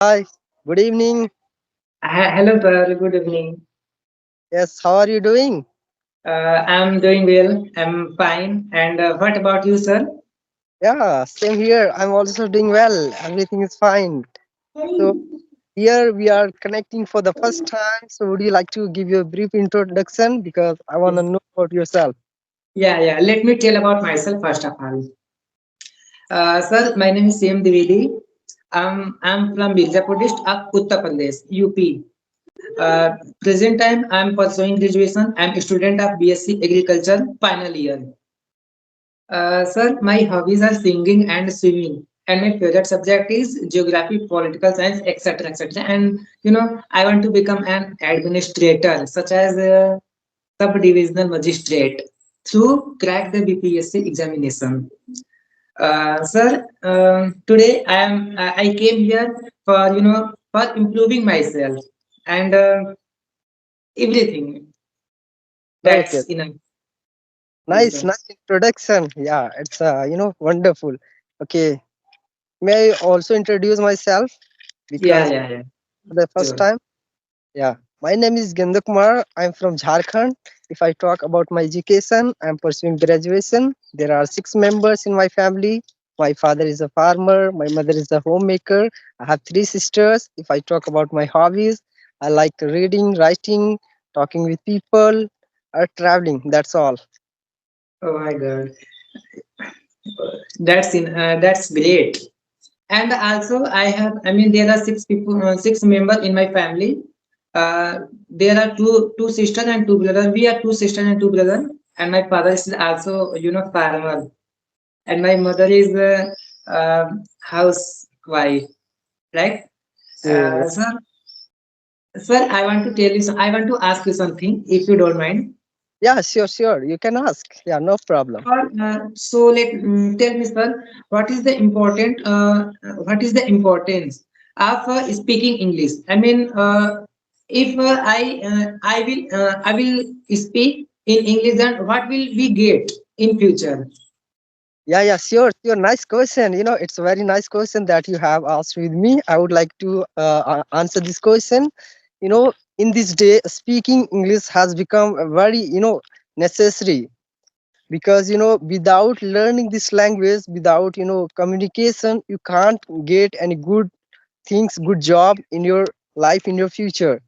Hi, good evening. Hello, sir. Good evening. Yes, how are you doing? I'm doing well. I'm fine. And what about you, sir? Yeah, same here. I'm also doing well. Everything is fine. So, here we are connecting for the first time. So, would you like to give you a brief introduction? Because I want to know about yourself. Yeah. Let me tell about myself first of all. Sir, my name is Sam Dwivedi. I'm from Mirzapur district of Uttar Pradesh, UP. Uh, Present time, I'm pursuing graduation. I'm a student of BSc Agriculture, final year. Sir, my hobbies are singing and swimming, and my favorite subject is geography, political science, etc., etc. And I want to become an administrator, such as a sub-divisional magistrate, to crack the BPSC examination. Sir, today I came here for for improving myself and everything. Okay, That's enough. nice, nice introduction. Yeah, it's wonderful. Okay, may I also introduce myself because Yeah. for the first Sure. time? Yeah, my name is Gendo Kumar. I'm from Jharkhand. If I talk about my education, I'm pursuing graduation. There are six members in my family. My father is a farmer. My mother is a homemaker. I have three sisters. If I talk about my hobbies, I like reading, writing, talking with people, or traveling. That's all. Oh my God. That's great. And also, there are six people, six members in my family. There are two sisters and two brothers. We are two sisters and two brothers. And my father is also, farmer. And my mother is housewife, right? Okay. Sir, I want to tell you. I want to ask you something, if you don't mind. Yeah, sure, sure. You can ask. Yeah, no problem. Tell me, sir, what is the importance of speaking English? If I will speak in English, then what will we get in future? Yeah, yeah, sure, sure. Nice question. It's a very nice question that you have asked with me. I would like to answer this question. In this day, speaking English has become a very, necessary because, without learning this language, without, communication, you can't get any good things, good job in your life, in your future.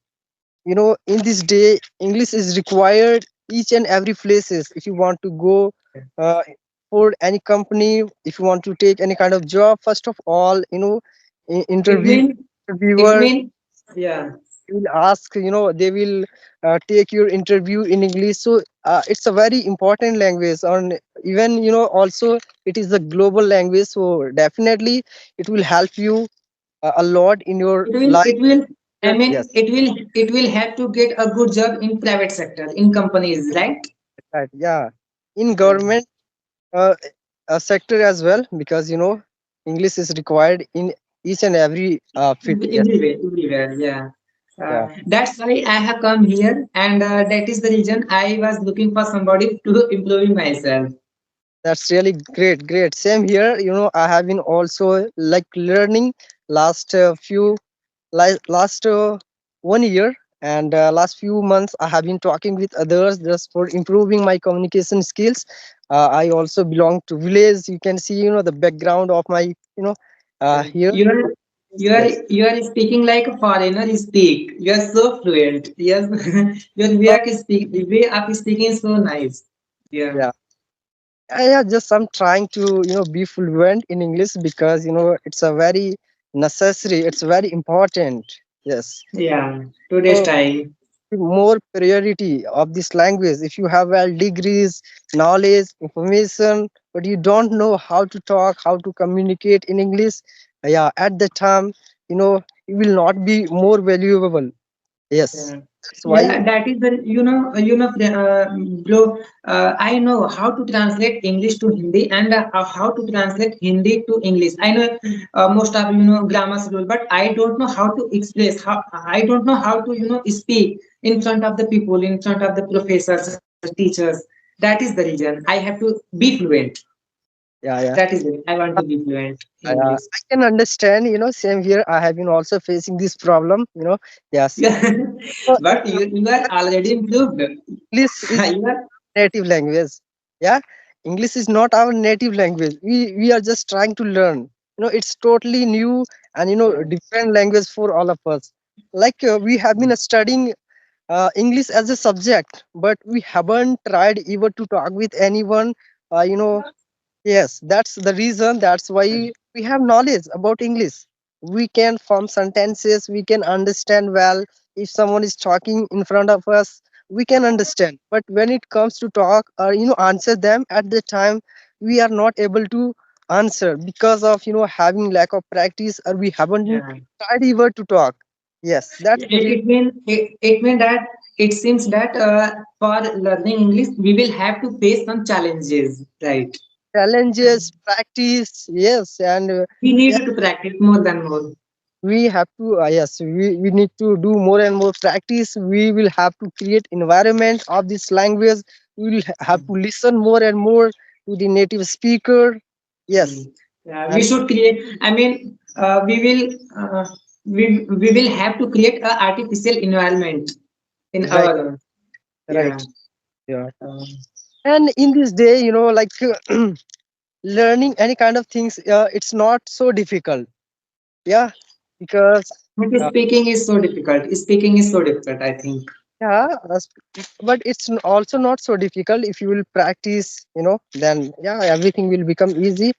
In this day, English is required each and every places. If you want to go uh, for any company, if you want to take any kind of job, first of all, It mean it interviewer mean yeah. will ask, they will take your interview in English. So it's a very important language, and even, also it is a global language, so definitely it will help you a lot in your life. It will Yes, it will have to get a good job in private sector in companies, right? right, yeah, in Uh, government uh, sector as well, because English is required in each and every field. Yes, everywhere, yeah. yeah, That's why I have come here, and that is the reason I was looking for somebody to improving myself. that's really great, great. Same here. I have been also like learning last last 1 year, and last few months I have been talking with others just for improving my communication skills. I also belong to village. You can see, the background of my, here. You are Yes. you are speaking like a foreigner speak. You are so fluent. Yes, Oh, way of speaking is so nice. Yeah. yeah. Yeah, just I'm trying to, be fluent in English because, it's a very necessary, it's very important. Yes. Yeah, today's So time. more priority of this language. If you have well degrees, knowledge, information, but you don't know how to talk, how to communicate in English, yeah, at the time, it will not be more valuable. Yes. Yeah, That's why. yeah, that is the bro. I know how to translate English to Hindi and how to translate Hindi to English. I know most of grammar rule, but I don't know how to express. How I don't know how to speak in front of the people, in front of the professors, teachers. That is the reason I have to be fluent. Yeah, yeah. That is it. I want to be fluent in English. I can understand. Same here. I have been also facing this problem. Yes. Yeah. So, But you are already improved. English is You are, native language. Yeah, English is not our native language. We are just trying to learn. It's totally new and yeah. different language for all of us. Like we have been studying English as a subject, but we haven't tried ever to talk with anyone. Yes, that's the reason. That's why we have knowledge about English. We can form sentences, we can understand well. If someone is talking in front of us, we can understand. But when it comes to talk or answer them at the time, we are not able to answer because of having lack of practice, or we haven't Yeah. tried ever to talk. Yes, that's the reason. It mean that it seems that for learning English we will have to face some challenges, right? Challenges, practice, yes, and We need to practice more than more. we have to yes, we need to do more and more practice. We will have to create environment of this language. We will have to listen more and more to the native speaker. Mm. Yes, Yeah, we and should create. I mean, we will have to create a artificial environment in right, our own. right, Yeah. yeah. Um, And in this day, like learning any kind of things, it's not so difficult. Yeah, because but uh, speaking is so difficult. Speaking is so difficult, I think. yeah, but it's also not so difficult if you will practice. Then yeah, everything will become easy.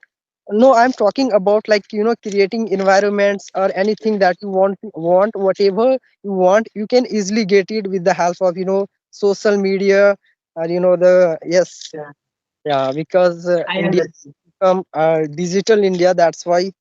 No, I'm talking about like creating environments or anything that you want whatever you want, you can easily get it with the help of social media, or the yes, Yeah, yeah, because I India understand. become digital India. That's why.